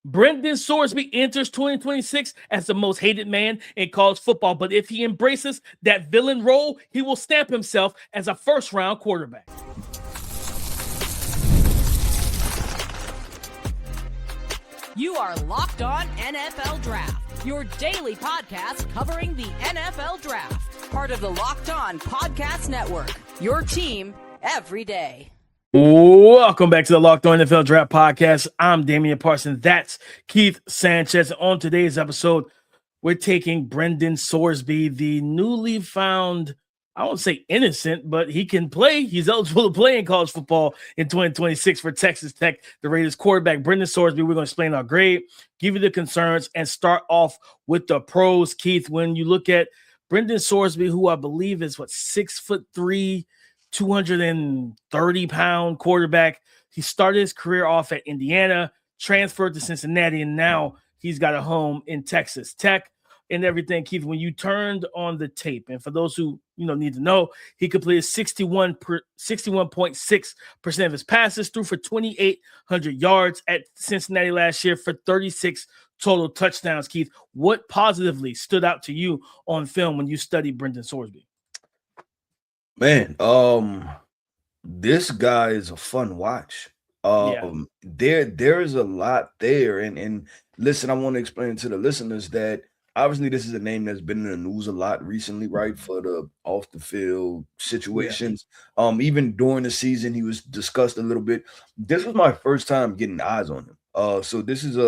Brendan Sorsby enters 2026 as the most hated man in college football, but if he embraces that villain role, he will stamp himself as a first-round quarterback. You are Locked On NFL Draft, your daily podcast covering the NFL Draft. Part of the Locked On Podcast Network, your team every day. Welcome back to the Locked On NFL Draft Podcast. I'm Damian Parson. That's Keith Sanchez. On today's episode, we're taking Brendan Sorsby, the newly found, I won't say innocent, but he can play. He's eligible to play in college football in 2026 for Texas Tech, the Raiders quarterback. Brendan Sorsby, we're going to explain our grade, give you the concerns, and start off with the pros. Keith, when you look at Brendan Sorsby, who I believe is, 6'3", 230-pound quarterback. He started his career off at Indiana, transferred to Cincinnati, and now he's got a home in Texas Tech and everything. Keith, when you turned on the tape, and for those who need to know, he completed 61.6% of his passes, threw for 2,800 yards at Cincinnati last year for 36 total touchdowns. Keith, what positively stood out to you on film when you studied Brendan Sorsby? Man, this guy is a fun watch. There's a lot there, and listen, I want to explain to the listeners that obviously this is a name that's been in the news a lot recently, right? For the off the field situations. Even during the season, he was discussed a little bit. This was my first time getting eyes on him. So this is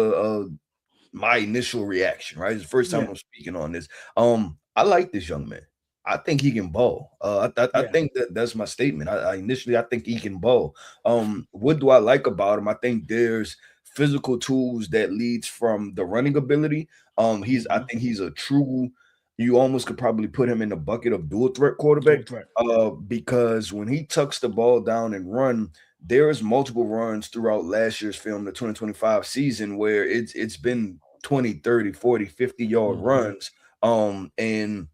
my initial reaction, right? It's the first time I'm speaking on this. I like this young man. I think he can ball. I think that's my statement. I think he can ball. What do I like about him? I think there's physical tools that leads from the running ability. I think he's a true. You almost could probably put him in the bucket of dual threat quarterback. Because when he tucks the ball down and run, there's multiple runs throughout last year's film, the 2025 season, where it's been 20, 30, 40, 50-yard runs. And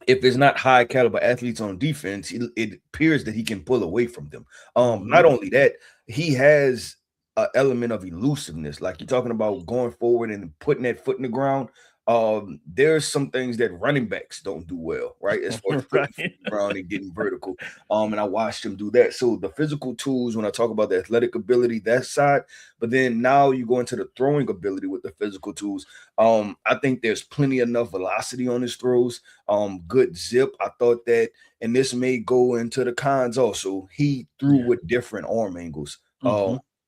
if there's not high caliber athletes on defense, it appears that he can pull away from them. Not only that, he has an element of elusiveness. Like you're talking about going forward and putting that foot in the ground. There's some things that running backs don't do well, right? As far as putting foot in the ground and getting vertical. And I watched him do that. So the physical tools, when I talk about the athletic ability, that side, but then now you go into the throwing ability with the physical tools. I think there's plenty enough velocity on his throws. Good zip. I thought that, and this may go into the cons also. He threw with different arm angles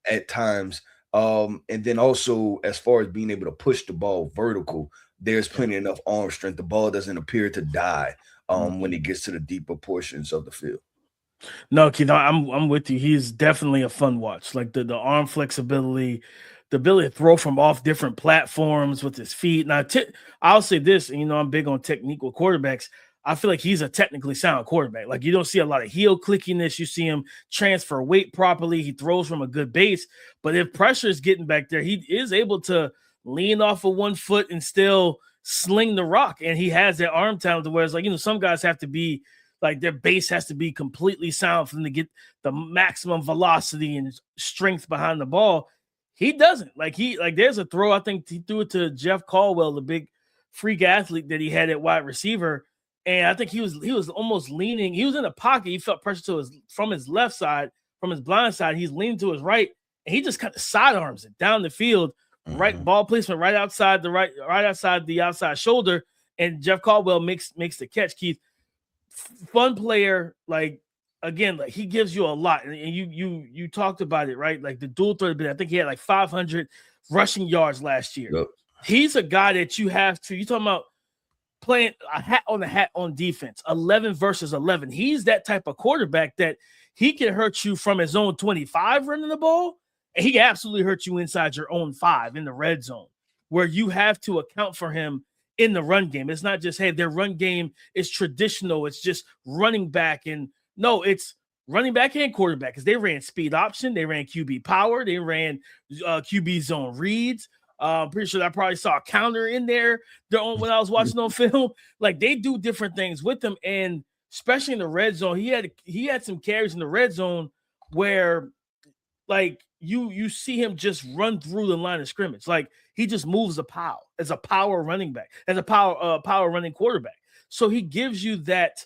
at times. And then also, as far as being able to push the ball vertical, there's plenty enough arm strength. The ball doesn't appear to die when it gets to the deeper portions of the field. No, Keith, I'm with you. He's definitely a fun watch. Like the arm flexibility, the ability to throw from off different platforms with his feet. Now, I'll say this, and I'm big on technique with quarterbacks. I feel like he's a technically sound quarterback. Like you don't see a lot of heel clickiness. You see him transfer weight properly. He throws from a good base. But if pressure is getting back there, he is able to lean off of one foot and still sling the rock. And he has that arm talent to where it's like, some guys have to be like their base has to be completely sound for them to get the maximum velocity and strength behind the ball. He doesn't. Like there's a throw. I think he threw it to Jeff Caldwell, the big freak athlete that he had at wide receiver. And I think he was almost leaning. He was in the pocket. He felt pressure from his left side, from his blind side. He's leaning to his right, and he just kind of sidearms it down the field. Right ball placement, right outside the outside shoulder, and Jeff Caldwell makes the catch. Keith, fun player. Like again, like he gives you a lot, and you talked about it, right? Like the dual threat bit. I think he had like 500 rushing yards last year. Yep. He's a guy that you have to. You talking about playing a hat on defense, 11 versus 11. He's that type of quarterback that he can hurt you from his own 25 running the ball, and he can absolutely hurt you inside your own 5 in the red zone, where you have to account for him in the run game. It's not just, hey, their run game is traditional. It's just running back. And no, it's running back and quarterback, because they ran speed option. They ran QB power. They ran QB zone reads. I'm pretty sure I probably saw a counter in there when I was watching on film. Like they do different things with them, and especially in the red zone, he had some carries in the red zone where, like, you see him just run through the line of scrimmage. Like he just moves a power as a power running back, as a power running quarterback. So he gives you that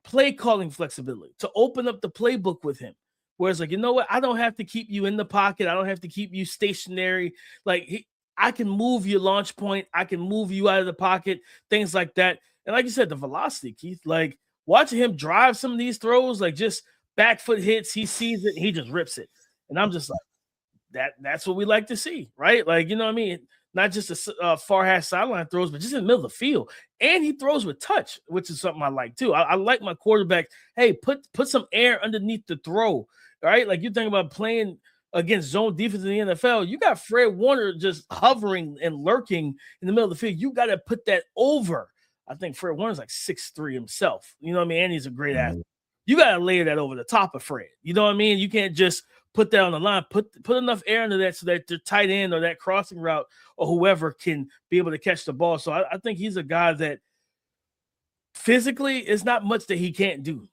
play calling flexibility to open up the playbook with him. Whereas like, you know what? I don't have to keep you in the pocket. I don't have to keep you stationary. Like I can move your launch point. I can move you out of the pocket, things like that. And like you said, the velocity, Keith, like watching him drive some of these throws, like just back foot hits, he sees it, he just rips it. And I'm just like, that's what we like to see, right? Like, you know what I mean? Not just a far hash sideline throws, but just in the middle of the field. And he throws with touch, which is something I like too. I like my quarterback. Hey, put some air underneath the throw, right? Like you think about playing against zone defense in the NFL, you got Fred Warner just hovering and lurking in the middle of the field. You got to put that over. I think Fred Warner's like 6'3" himself. You know what I mean? And he's a great athlete. You got to layer that over the top of Fred. You know what I mean? You can't just put that on the line. Put enough air into that so that the tight end or that crossing route or whoever can be able to catch the ball. So I think he's a guy that physically is not much that he can't do.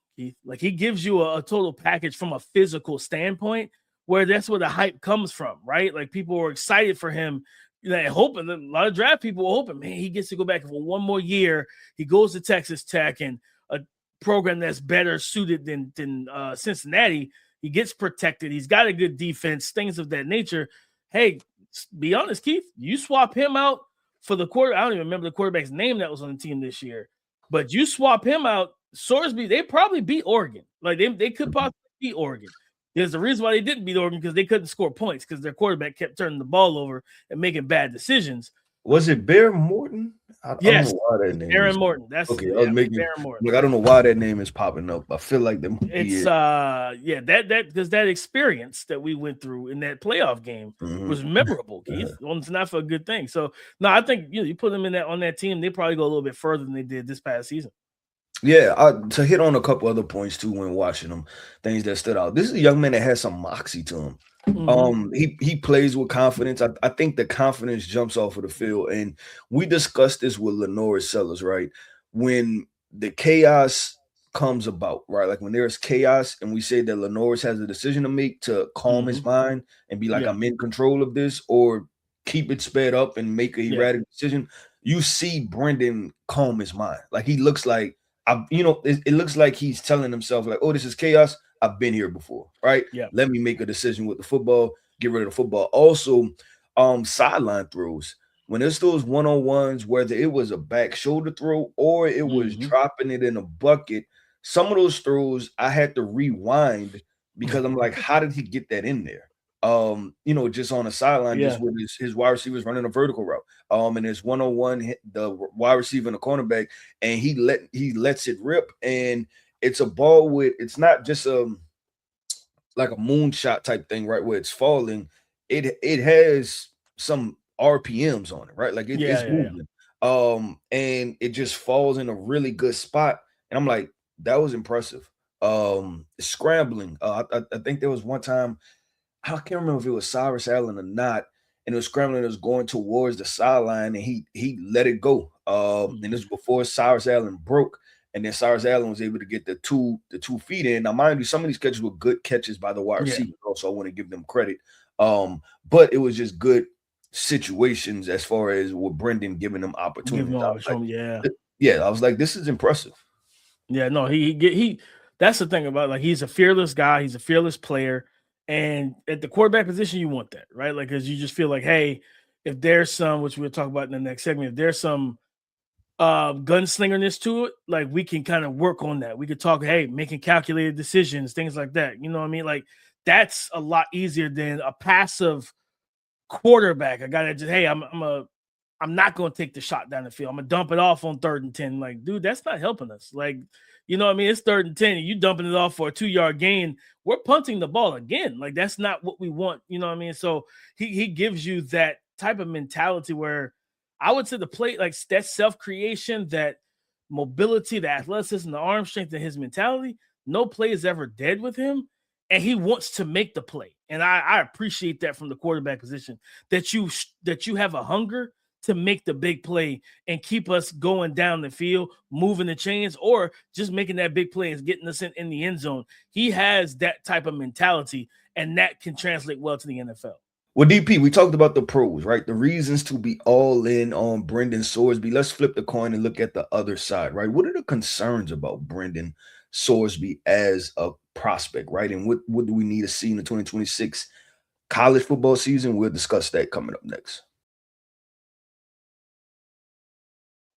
Like he gives you a total package from a physical standpoint, where that's where the hype comes from, right? Like people were excited for him, hoping, a lot of draft people were hoping, man, he gets to go back for one more year. He goes to Texas Tech and a program that's better suited than Cincinnati. He gets protected. He's got a good defense, things of that nature. Hey, be honest, Keith, you swap him out for the quarter. I don't even remember the quarterback's name that was on the team this year, but you swap him out, Sorsby, they probably beat Oregon. Like they could possibly beat Oregon. There's a reason why they didn't beat Oregon, because they couldn't score points because their quarterback kept turning the ball over and making bad decisions. Was it Bear Morton? Yes, I don't know why that name Aaron is. Morton. That's okay. Yeah, I was making, Aaron Morton. Like, I don't know why that name is popping up. I feel like it's that because that experience that we went through in that playoff game was memorable, Keith. It's not for a good thing. So no, I think you put them on that team, they probably go a little bit further than they did this past season. Yeah, to hit on a couple other points too when watching them, things that stood out. This is a young man that has some moxie to him. He plays with confidence. I think the confidence jumps off of the field, and we discussed this with Lenore Sellers, right? When the chaos comes about, right? Like when there's chaos, and we say that Lenore has a decision to make to calm his mind and be like, I'm in control of this, or keep it sped up and make a erratic decision. You see Brendan calm his mind. Like he looks like, it looks like he's telling himself like, oh, this is chaos. I've been here before, right? Yeah. Let me make a decision with the football, get rid of the football. Also, sideline throws. When there's those one-on-ones, whether it was a back shoulder throw or it was dropping it in a bucket, some of those throws I had to rewind because I'm like, how did he get that in there? Just on a sideline, just with his wide receivers running a vertical route. And there's one-on-one, the wide receiver and the cornerback, and he lets it rip, and it's a ball with, it's not just like a moonshot type thing, right? Where it's falling. It has some RPMs on it, right? Like it's moving. And it just falls in a really good spot. And I'm like, that was impressive. Scrambling. I think there was one time, I can't remember if it was Cyrus Allen or not, and it was scrambling, it was going towards the sideline, and he let it go. And this was before Cyrus Allen broke, and then Cyrus Allen was able to get the two feet in. Now, mind you, some of these catches were good catches by the wide receiver. Also, I want to give them credit. But it was just good situations as far as with Brendan giving them opportunities. I was like, this is impressive. Yeah, no, he that's the thing about, like, he's a fearless guy, he's a fearless player. And at the quarterback position, you want that, right? Like, because you just feel like, hey, if there's some, which we'll talk about in the next segment, if there's some gunslingerness to it, like, we can kind of work on that. We could talk, hey, making calculated decisions, things like that. You know what I mean? Like, that's a lot easier than a passive quarterback. A guy that just, hey, I'm not going to take the shot down the field. I'm going to dump it off on 3rd and 10. Like, dude, that's not helping us. Like, you know what I mean? It's 3rd and 10, and you dumping it off for a 2-yard gain. We're punting the ball again. Like, that's not what we want. You know what I mean? So he gives you that type of mentality where I would say the play, like, that self-creation, that mobility, the athleticism, the arm strength, and his mentality, no play is ever dead with him. And he wants to make the play. And I appreciate that from the quarterback position, that you have a hunger to make the big play and keep us going down the field, moving the chains, or just making that big play and getting us in the end zone. He has that type of mentality, and that can translate well to the NFL. Well, DP, we talked about the pros, right? The reasons to be all in on Brendan Sorsby. Let's flip the coin and look at the other side, right? What are the concerns about Brendan Sorsby as a prospect, right? And what do we need to see in the 2026 college football season? We'll discuss that coming up next.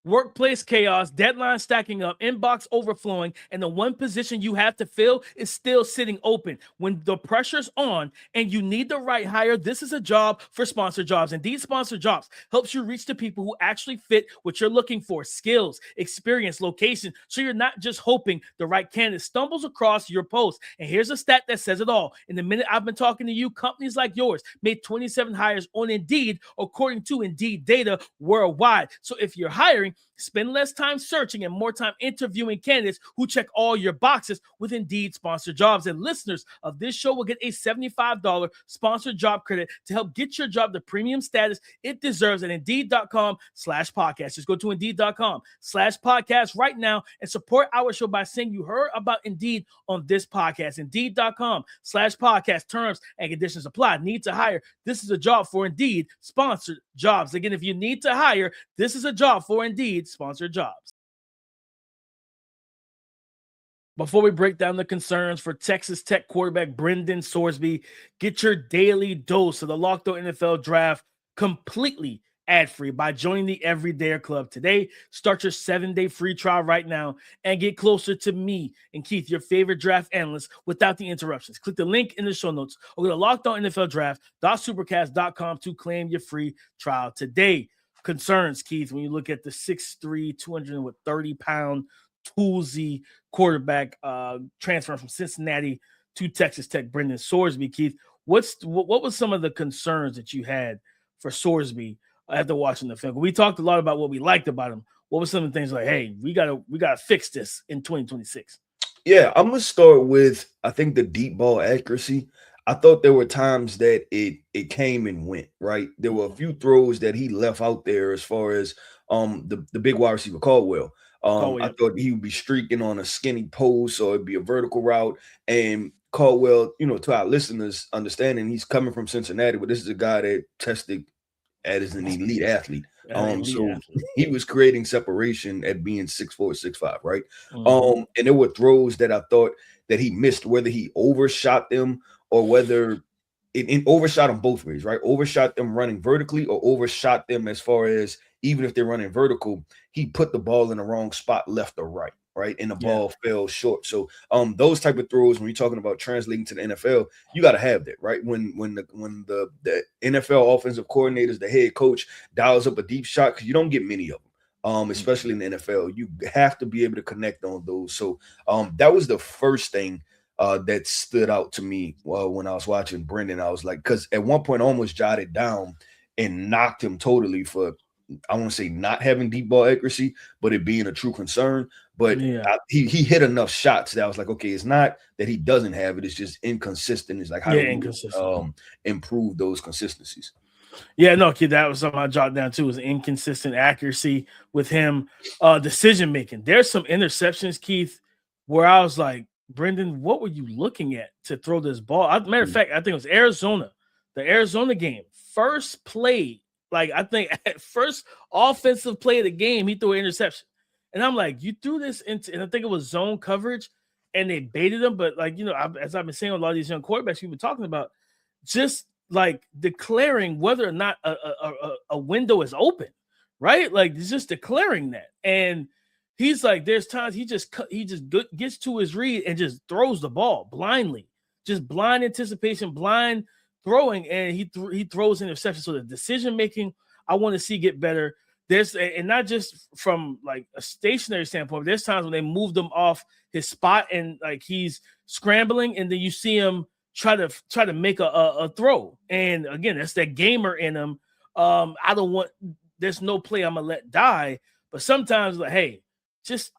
Workplace chaos, deadline stacking up, inbox overflowing, and the one position you have to fill is still sitting open. When the pressure's on and you need the right hire, this is a job for Sponsor Jobs. Indeed, Sponsor Jobs helps you reach the people who actually fit what you're looking for: skills, experience, location, so you're not just hoping the right candidate stumbles across your post. And here's a stat that says it all. In the minute I've been talking to you, companies like yours made 27 hires on Indeed, according to Indeed data worldwide. So if you're hiring, spend less time searching and more time interviewing candidates who check all your boxes with Indeed Sponsored Jobs. And listeners of this show will get a $75 sponsored job credit to help get your job the premium status it deserves at Indeed.com/podcast. Just go to Indeed.com/podcast right now and support our show by saying you heard about Indeed on this podcast. Indeed.com/podcast. Terms and conditions apply. Need to hire? This is a job for Indeed Sponsored Jobs. Again, if you need to hire, this is a job for Indeed Sponsored Jobs. Before we break down the concerns for Texas Tech quarterback Brendan Sorsby, get your daily dose of the Locked On NFL Draft completely ad-free by joining the Everydayer Club today. Start your 7-day free trial right now and get closer to me and Keith, your favorite draft analyst, without the interruptions. Click the link in the show notes or go to LockedOnNFLDraft.supercast.com to claim your free trial today. Concerns, Keith, when you look at the 6'3", 230-pound toolsy quarterback transfer from Cincinnati to Texas Tech, Brendan Sorsby. Keith, what was some of the concerns that you had for Sorsby after watching the film? We talked a lot about what we liked about him. What were some of the things like, hey, we gotta fix this in 2026? Yeah, I'm gonna start with, I think, the deep ball accuracy. I thought there were times that it came and went, right? There were a few throws that he left out there as far as the big wide receiver Caldwell. I thought he would be streaking on a skinny post, or it'd be a vertical route. And Caldwell, to our listeners, understanding he's coming from Cincinnati, but this is a guy that tested as an elite athlete. He was creating separation at being 6'4", 6'5", right? And there were throws that I thought that he missed, whether he overshot them or whether it overshot them both ways, right? Overshot them running vertically or overshot them as far as, even if they're running vertical, he put the ball in the wrong spot, left or right? And the ball fell short. So those type of throws, when you're talking about translating to the NFL, you got to have that, right? When the NFL offensive coordinators, the head coach dials up a deep shot, because you don't get many of them, especially in the NFL, you have to be able to connect on those. So that was the first thing that stood out to me when I was watching Brendan. I was like, because at one point I almost jotted down and knocked him totally for, I want to say, not having deep ball accuracy, but it being a true concern. But he hit enough shots that I was like, okay, it's not that he doesn't have it, it's just inconsistent. It's like, how do we improve those consistencies? Yeah, no, kid, that was something I jotted down too, was inconsistent accuracy with him. Decision making. There's some interceptions, Keith, where I was like, Brendan, what were you looking at to throw this ball? Matter of fact, I think it was Arizona, the Arizona game, first play, first offensive play of the game, he threw an interception. And I'm like, you threw this into, and I think it was zone coverage, and they baited him. But as I've been saying, a lot of these young quarterbacks we've been talking about, just like declaring whether or not a window is open, right? Like, just declaring that. And he's like, there's times he just gets to his read and just throws the ball blindly, just blind anticipation, blind throwing, and he throws interceptions. So the decision making, I want to see get better. And not just from like a stationary standpoint, there's times when they moved him off his spot and like he's scrambling, and then you see him try to make a throw. And again, that's that gamer in him. There's no play I'm gonna let die. But sometimes, like, hey, just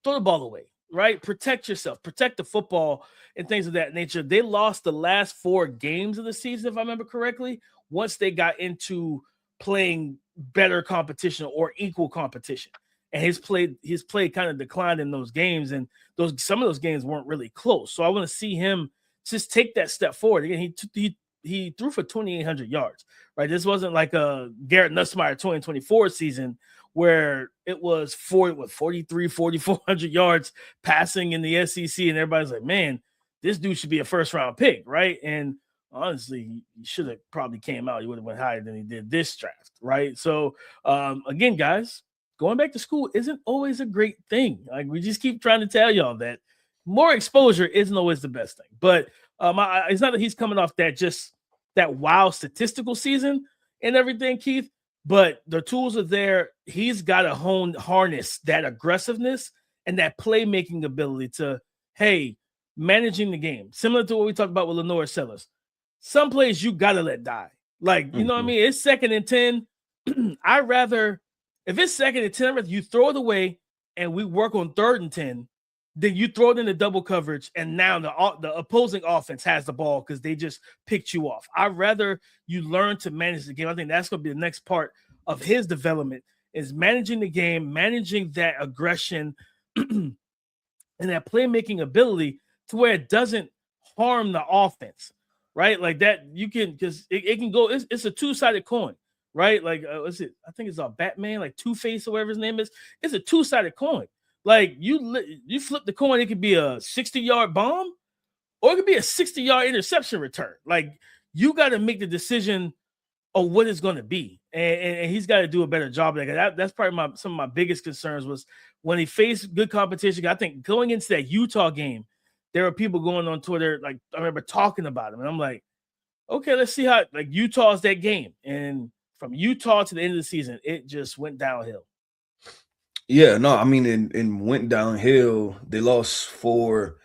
throw the ball away, right? Protect yourself, protect the football and things of that nature. They lost the last 4 games of the season, if I remember correctly, once they got into playing better competition or equal competition. And his play kind of declined in those games, and some of those games weren't really close. So I want to see him just take that step forward. Again, he threw for 2,800 yards, right? This wasn't like a Garrett Nussmeier 2024 season where it was 43, 4,400 yards passing in the SEC, and everybody's like, man, this dude should be a first-round pick, right? And honestly, he should have probably came out. He would have went higher than he did this draft, right? So, again, guys, going back to school isn't always a great thing. Like, we just keep trying to tell y'all that more exposure isn't always the best thing. But it's not that he's coming off that wild statistical season and everything, Keith, but the tools are there. He's got to harness that aggressiveness and that playmaking ability to, hey, managing the game. Similar to what we talked about with Lenore Sellers. Some plays you got to let die. Like, you know what I mean? It's 2nd and 10. If it's 2nd and 10, I'd rather you throw it away and we work on 3rd and 10. Then you throw it into double coverage, and now the opposing offense has the ball because they just picked you off. I'd rather you learn to manage the game. I think that's going to be the next part of his development is managing the game, managing that aggression and that playmaking ability to where it doesn't harm the offense, right? Like that you can, because it can go, it's a two-sided coin, right? Like, what's it? I think it's a Batman, like Two-Face or whatever his name is. It's a two-sided coin. Like you flip the coin, it could be a 60-yard bomb or it could be a 60-yard interception return. Like you got to make the decision of what it's going to be. And he's got to do a better job of that. That's probably some of my biggest concerns was when he faced good competition. I think going into that Utah game, there were people going on Twitter, like I remember talking about him. And I'm like, okay, let's see how like Utah's that game. And from Utah to the end of the season, it just went downhill. Yeah, no, I mean, and went downhill. They lost four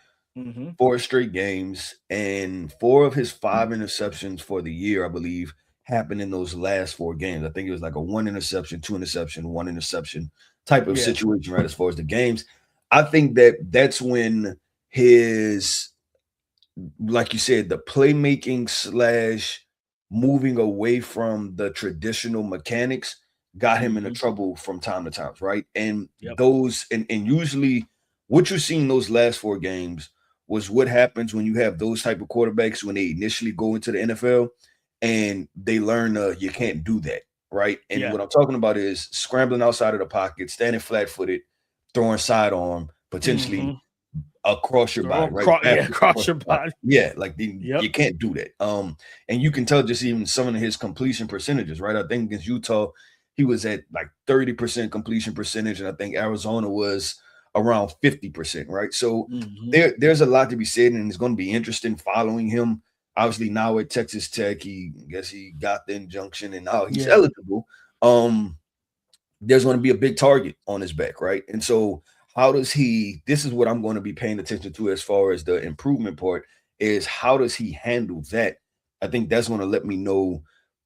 straight games, and 4 of his 5 interceptions for the year, I believe, happened in those last 4 games. I think it was like a 1 interception, 2 interception, 1 interception type of situation, right? As far as the games, I think that's when his, like you said, the playmaking / moving away from the traditional mechanics got him into trouble from time to time, right? And those, and usually what you're seeing those last 4 games was what happens when you have those type of quarterbacks when they initially go into the NFL and they learn you can't do that, right? And what I'm talking about is scrambling outside of the pocket, standing flat-footed, throwing sidearm, potentially across your body, right? Across your body. Yeah, like you can't do that. And you can tell just even some of his completion percentages, right? I think against Utah, he was at like 30% completion percentage, and I think Arizona was around 50%, right? So there's a lot to be said, and it's going to be interesting following him. Obviously, now at Texas Tech, he got the injunction, and now he's eligible. There's going to be a big target on his back, right? And so how does he – this is what I'm going to be paying attention to as far as the improvement part is how does he handle that? I think that's going to let me know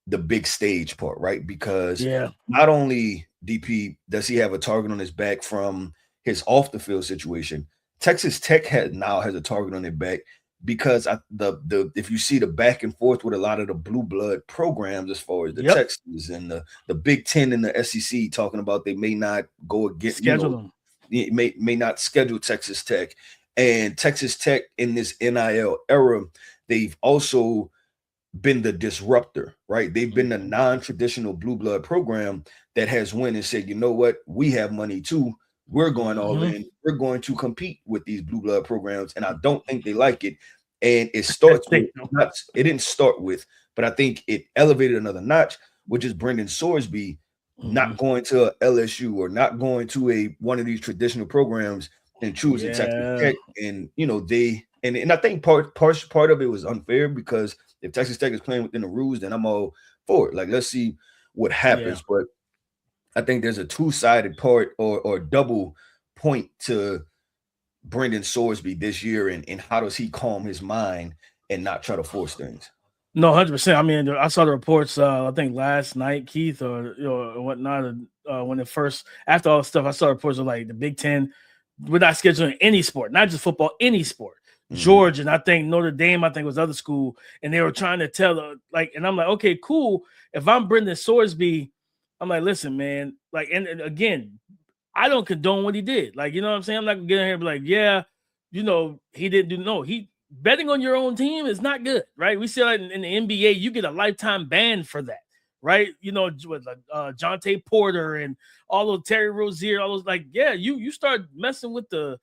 the big stage part, right? Because not only DP does he have a target on his back from his off the field situation, Texas Tech now has a target on their back because if you see the back and forth with a lot of the blue blood programs as far as the Texans and the Big Ten and the SEC talking about they may not go against them, may not schedule Texas Tech, and Texas Tech in this NIL era, they've also been the disruptor, right? They've been the non-traditional blue blood program that has went and said, you know what, we have money too. We're going all in. We're going to compete with these blue blood programs, and I don't think they like it. And it starts with it didn't start with, but I think it elevated another notch, which is Brendan Sorsby not going to LSU or not going to one of these traditional programs and choosing Texas Tech. And and I think part of it was unfair because if Texas Tech is playing within the rules, then I'm all for it. Like, let's see what happens. But I think there's a two-sided part or double point to Brendan Sorsby this year, and how does he calm his mind and not try to force things? No, 100%. I mean, I saw the reports, I think last night, Keith, or whatnot, when it first, after all the stuff, I saw reports of like the Big Ten, we're not scheduling any sport, not just football, any sport. Georgia, and I think Notre Dame, I think was other school, and they were trying to tell and I'm like, okay, cool. If I'm Brendan Sorsby, I'm like, listen, man, like, and again, I don't condone what he did. Like, you know what I'm saying? I'm not gonna get in here and be like, he didn't do betting on your own team is not good, right? We see that in the NBA, you get a lifetime ban for that, right? You know, with Jonte Porter and all those Terry Rozier, all those you start messing with the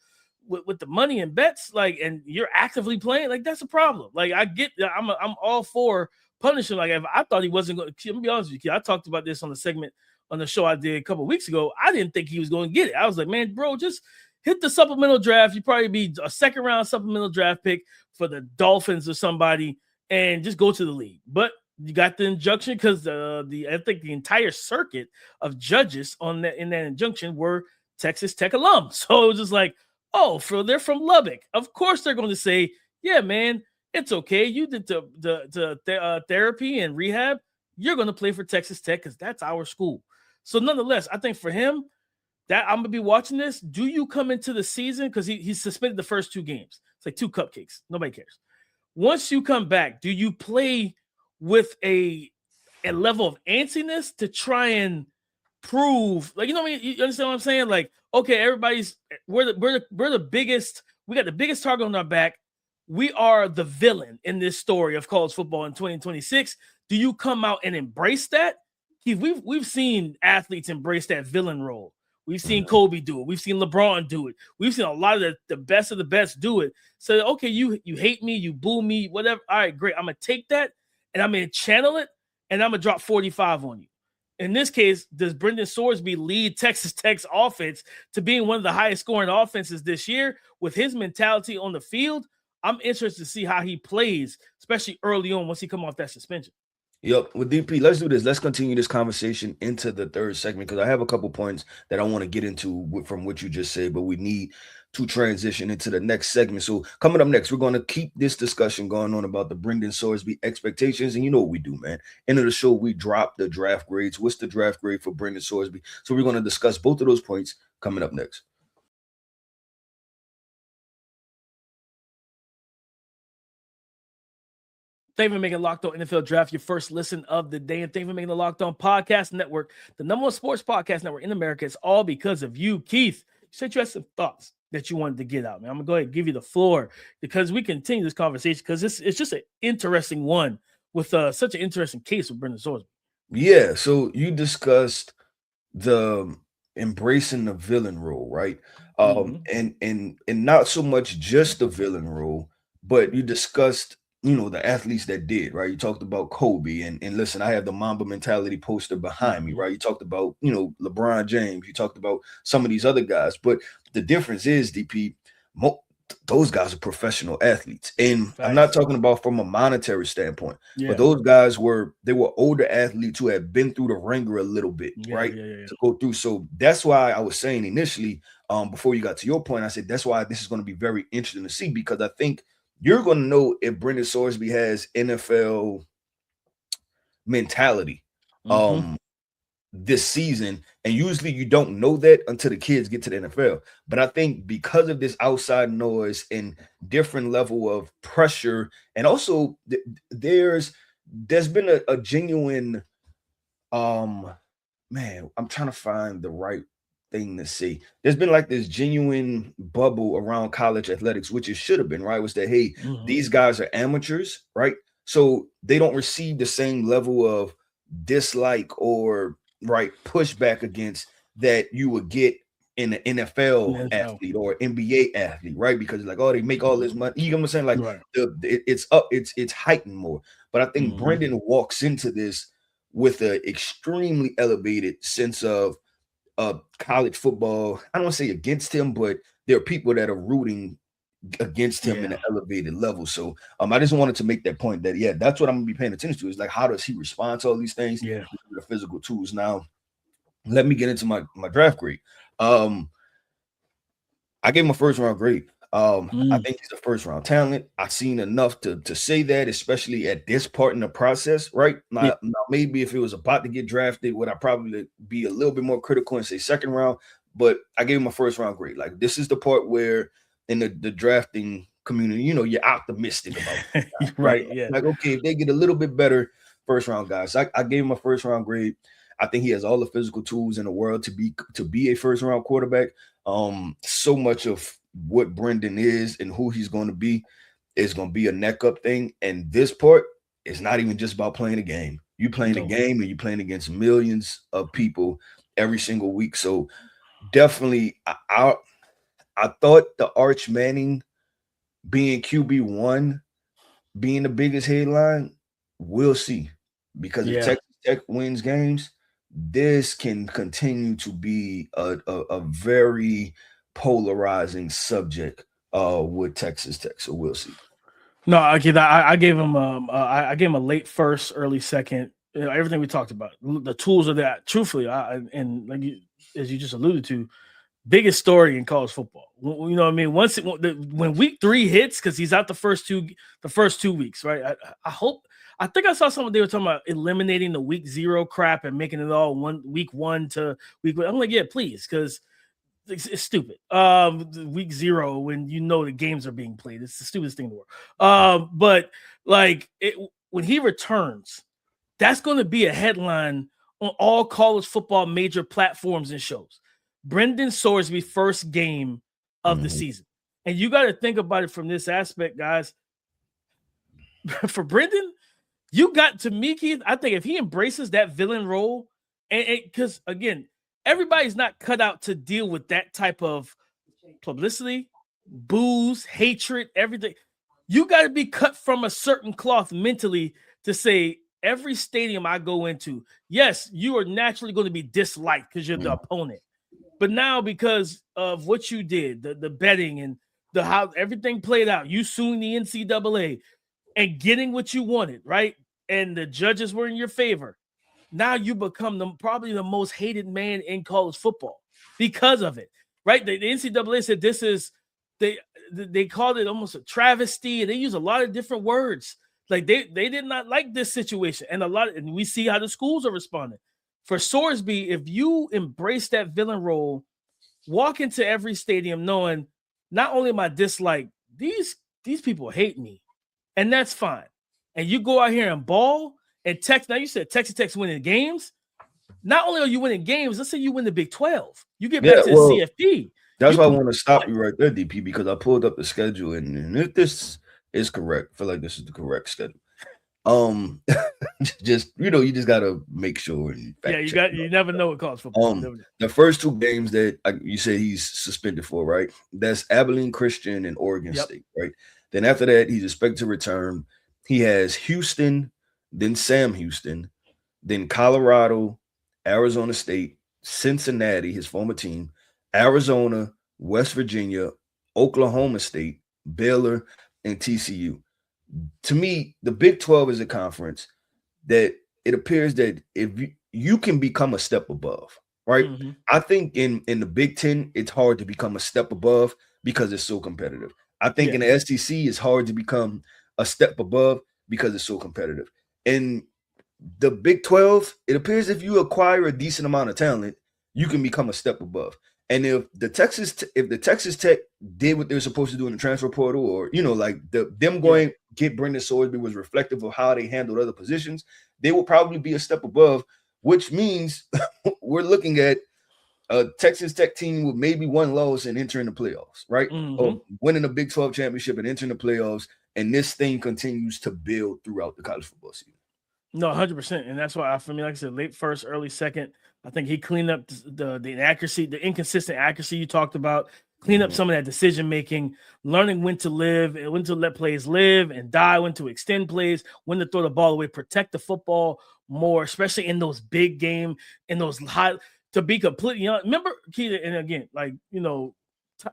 money and bets, and you're actively playing, that's a problem. I get, I'm all for punishing. If I thought he wasn't going to, be honest with you, I talked about this on the segment on the show I did a couple of weeks ago. I didn't think he was going to get it. I was like, man, bro, just hit the supplemental draft. You'd probably be a second round supplemental draft pick for the Dolphins or somebody, and just go to the league. But you got the injunction because I think the entire circuit of judges in that injunction were Texas Tech alums. So it was just like, oh, they're from Lubbock. Of course they're going to say, yeah, man, it's okay. You did the therapy and rehab. You're going to play for Texas Tech because that's our school. So nonetheless, I think for him, that I'm going to be watching this. Do you come into the season? Because he's suspended the first 2 games. It's like 2 cupcakes. Nobody cares. Once you come back, do you play with a level of antsiness to try and prove, you understand what I'm saying? Okay, we're the biggest. We got the biggest target on our back. We are the villain in this story of college football in 2026. Do you come out and embrace that? Keith, we've seen athletes embrace that villain role. We've seen Kobe do it. We've seen LeBron do it. We've seen a lot of the best of the best do it. So, okay, you hate me, you boo me, whatever. All right, great. I'm going to take that and I'm going to channel it and I'm going to drop 45 on you. In this case, does Brendan Sorsby lead Texas Tech's offense to being one of the highest scoring offenses this year with his mentality on the field? I'm interested to see how he plays, especially early on once he come off that suspension. Yep. With DP, let's do this. Let's continue this conversation into the third segment because I have a couple points that I want to get into from what you just said, but we need to transition into the next segment. So coming up next, we're going to keep this discussion going on about the Brendan Sorsby expectations. And you know what we do, man. End of the show, we drop the draft grades. What's the draft grade for Brendan Sorsby? So we're going to discuss both of those points coming up next. Thank you for making Locked On NFL Draft your first listen of the day. And thank you for making the Locked On Podcast Network the #1 sports podcast network in America. It's all because of you, Keith. You said you had some thoughts that you wanted to get out, man. I'm going to go ahead and give you the floor because we continue this conversation because it's just an interesting one with such an interesting case with Brendan Sorsby. Yeah, so you discussed the embracing the villain role, right? And not so much just the villain role, but you discussed the athletes that did, right? You talked about Kobe and listen, I have the Mamba mentality poster behind me, right? You talked about, LeBron James, you talked about some of these other guys, but the difference is, DP, those guys are professional athletes. And I'm not talking about from a monetary standpoint, but those guys were older athletes who had been through the ringer a little bit, right? To go through. So that's why I was saying initially, before you got to your point, I said, that's why this is going to be very interesting to see, because I think you're going to know if Brendan Sorsby has NFL mentality this season. And usually you don't know that until the kids get to the NFL. But I think because of this outside noise and different level of pressure, and also there's been a genuine, man, I'm trying to find the right thing to say. There's been like this genuine bubble around college athletics, which it should have been, right? Was that, hey, these guys are amateurs, right? So they don't receive the same level of dislike or pushback against that you would get in an NFL athlete or NBA athlete, right? Because like, oh, they make all this money. You know what I'm saying? Like it's heightened more. But I think Brendan walks into this with an extremely elevated sense of college football. I don't want to say against him, but there are people that are rooting against him in an elevated level. So I just wanted to make that point that that's what I'm gonna be paying attention to, is like, how does he respond to all these things? The physical tools. Now let me get into my draft grade. I gave him a first round grade. I think he's a first round talent. I've seen enough to say that, especially at this part in the process, right? Now, maybe if it was about to get drafted, would I probably be a little bit more critical and say second round? But I gave him a first round grade. Like, this is the part where in the drafting community, you're optimistic about it, right? Like, okay, if they get a little bit better, first round guys. I gave him a first round grade. I think he has all the physical tools in the world to be a first round quarterback. So much of what Brendan is and who he's going to be it's going to be a neck up thing. And this part is not even just about playing a game. You playing a game and you're playing against millions of people every single week. So definitely, I thought the Arch Manning being QB1 being the biggest headline, we'll see. Because if Texas Tech wins games, this can continue to be a very polarizing subject with Texas Tech. So we'll see. No, I gave him I gave him a late first, early second. Everything we talked about, the tools of that. Truthfully, and like as you just alluded to, biggest story in college football. You know what I mean? When week 3 hits, because he's out the first 2 weeks, right? I think I saw someone, they were talking about eliminating the week 0 crap and making it all week 1 to week 1. I'm like, yeah, please, because it's stupid. Week 0 when you know the games are being played, it's the stupidest thing in the world. But like when he returns, that's going to be a headline on all college football major platforms and shows. Brendan Sorsby first game of the season. And you got to think about it from this aspect, guys. For Brendan, you got to me, Keith, I think if he embraces that villain role, and because again, everybody's not cut out to deal with that type of publicity, booze, hatred, everything. You got to be cut from a certain cloth mentally to say, every stadium I go into, yes, you are naturally going to be disliked because you're the opponent. But now, because of what you did, the betting and how everything played out, you suing the NCAA and getting what you wanted, right? And the judges were in your favor. Now you become probably the most hated man in college football because of it, right? The NCAA said this is, they called it almost a travesty, and they use a lot of different words. Like they did not like this situation, and we see how the schools are responding. For Sorsby, if you embrace that villain role, walk into every stadium knowing not only am I disliked, these people hate me, and that's fine. And you go out here and ball and now you said Texas Tech's winning games. Not only are you winning games, let's say you win the Big 12. You get back to the CFP. That's why I want to stop you right there, DP, because I pulled up the schedule, and if this is correct, I feel like this is the correct schedule. Just you just gotta make sure. And you never know what college football. The first 2 games that you said he's suspended for, right? That's Abilene Christian and Oregon State, right? Then after that, he's expected to return. He has Houston, then Sam Houston, then Colorado, Arizona State, Cincinnati, his former team, Arizona, West Virginia, Oklahoma State, Baylor, and TCU. To me, the Big 12 is a conference that it appears that if you can become a step above, right? I think in the Big 10, it's hard to become a step above because it's so competitive. I think in the SEC, it's hard to become a step above because it's so competitive. In the Big 12, it appears if you acquire a decent amount of talent, you can become a step above. And if the Texas Tech did what they were supposed to do in the transfer portal, or them going get Brendan Sorsby was reflective of how they handled other positions, they will probably be a step above, which means we're looking at a Texas Tech team with maybe 1 loss and entering the playoffs, right? Or winning a Big 12 championship and entering the playoffs, and this thing continues to build throughout the college football season. No, 100%, and that's why for me, like I said, late first, early second. I think he cleaned up the inaccuracy, the inconsistent accuracy you talked about, clean up some of that decision making, learning when to live, when to let plays live and die, when to extend plays, when to throw the ball away, protect the football more, especially in those big game, in those high, to be completely young. Remember, Keita, and again,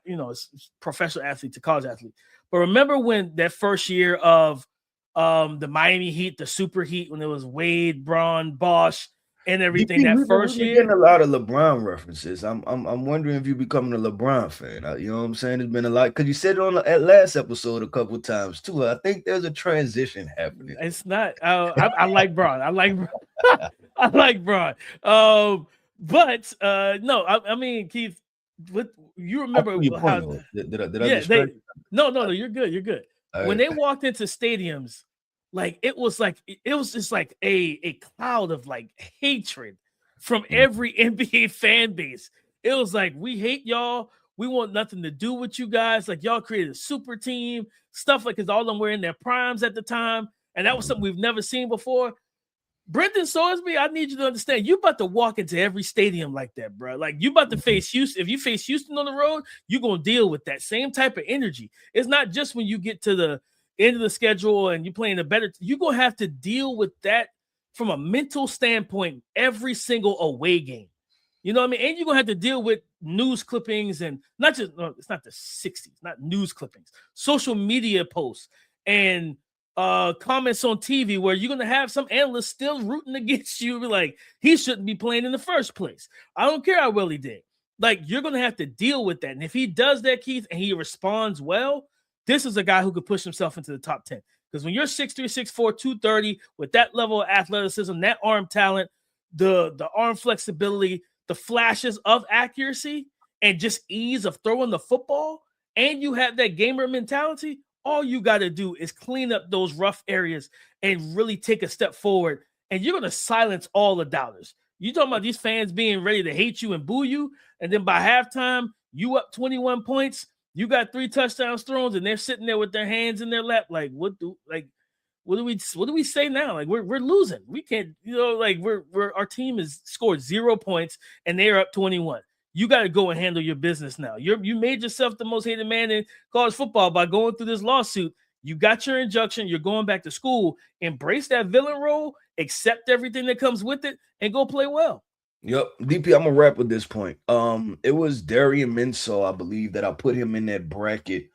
it's professional athlete to college athlete, but remember when that first year of the Miami Heat, the Super Heat, when it was Wade, Braun, Bosch, and everything that first year. Getting a lot of LeBron references. I'm wondering if you're becoming a LeBron fan. You know what I'm saying? There's been a lot because you said it on the last episode a couple of times too. I think there's a transition happening. It's not. I like Braun. I like Braun. But no. I mean, Keith, what you remember how? Did I No. You're good. You're good. When they walked into stadiums, it was just like a cloud of hatred from every NBA fan base. It was like, we hate y'all. We want nothing to do with you guys. Like, y'all created a super team, stuff like, because all of them were in their primes at the time. And that was something we've never seen before. Brendan Sorsby, I need you to understand, you about to walk into every stadium like that, bro. Like, you about to face Houston. If you face Houston on the road, you're going to deal with that same type of energy. It's not just when you get to the end of the schedule and you're playing a better, you're going to have to deal with that from a mental standpoint every single away game. You know what I mean? And you're going to have to deal with news clippings and not just, no, it's not the 60s, not news clippings, social media posts and comments on TV where you're going to have some analysts still rooting against you. Like, he shouldn't be playing in the first place. I don't care how well he did. Like, you're going to have to deal with that. And if he does that, Keith, and he responds well, this is a guy who could push himself into the top 10. Because when you're 6'3", 6'4", 230, with that level of athleticism, that arm talent, the arm flexibility, the flashes of accuracy, and just ease of throwing the football, and you have that gamer mentality, all you got to do is clean up those rough areas and really take a step forward, and you're going to silence all the doubters. You talking about these fans being ready to hate you and boo you, and then by halftime, you up 21 points, you got 3 touchdowns thrown, and they're sitting there with their hands in their lap, like, what do we say now? Like, we're losing. We can't, like, our team has scored 0 points and they're up 21. You got to go and handle your business now. You made yourself the most hated man in college football by going through this lawsuit. You got your injunction. You're going back to school. Embrace that villain role. Accept everything that comes with it and go play well. Yep. DP, I'm going to wrap with this point. It was Damian Minso, I believe, that I put him in that bracket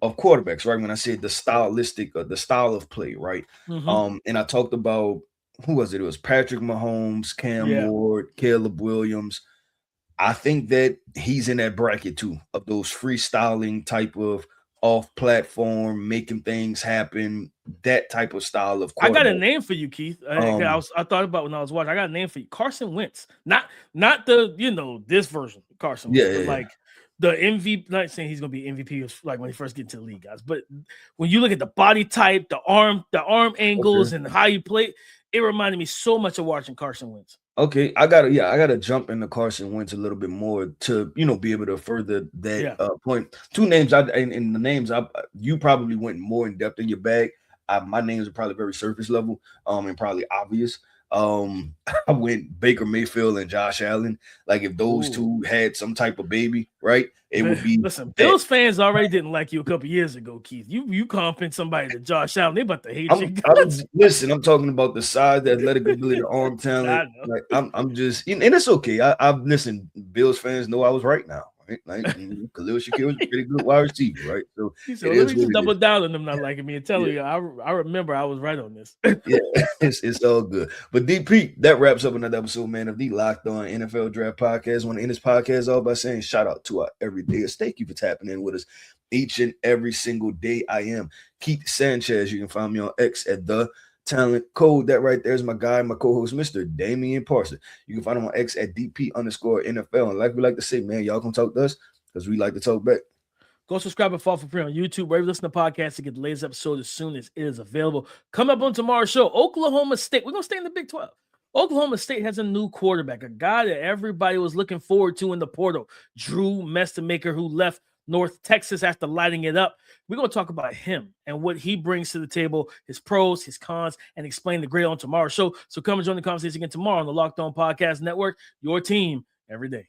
of quarterbacks, right? When I said the style of play, right? Mm-hmm. And I talked about, who was it? It was Patrick Mahomes, Cam Ward, Caleb Williams. I think that he's in that bracket too, of those freestyling type of off-platform, making things happen, that type of style of quarterback. I got a name for you, Keith. I thought about when I was watching. I got a name for you, Carson Wentz. Not the this version of Carson Wentz, but like the MVP. Not saying he's gonna be MVP like when he first get to the league, guys. But when you look at the body type, the arm angles, and how you play, it reminded me so much of watching Carson Wentz. Okay, I gotta jump into Carson Wentz a little bit more to be able to further that point. 2 names in the names you probably went more in depth in your bag. My names are probably very surface level, and probably obvious. I went Baker Mayfield and Josh Allen. Like, if those two had some type of baby, right? It would be. Listen, Bills fans already didn't like you a couple years ago, Keith. You comping somebody to Josh Allen, they about to hate you. Listen, I'm talking about the size, the athletic ability, the arm talent. Like, I'm just, and it's okay. I've listened. Bills fans know I was right now. Like, Khalil Shakir was a pretty good wide receiver, right? So let me just double down on them not liking me and tell you, I remember I was right on this. Yeah, it's all good. But DP, that wraps up another episode, man, of the Locked On NFL Draft Podcast. I want to end this podcast off by saying shout out to our everydayers. Thank you for tapping in with us each and every single day. I am Keith Sanchez. You can find me on X at The Talent Code. That right there is my guy, my co-host, Mr. Damian Parson. You can find him on X at DP_NFL. And like we like to say, man, y'all can talk to us because we like to talk back. Go subscribe and follow for free on YouTube, wherever you listen to podcasts to get the latest episode as soon as it is available. Coming up on tomorrow's show, Oklahoma State. We're going to stay in the Big 12. Oklahoma State has a new quarterback, a guy that everybody was looking forward to in the portal, Drew Mestamaker, who left North Texas after lighting it up. We're going to talk about him and what he brings to the table, his pros, his cons, and explain the grade on tomorrow's show. So come and join the conversation again tomorrow on the Locked On Podcast Network, your team every day.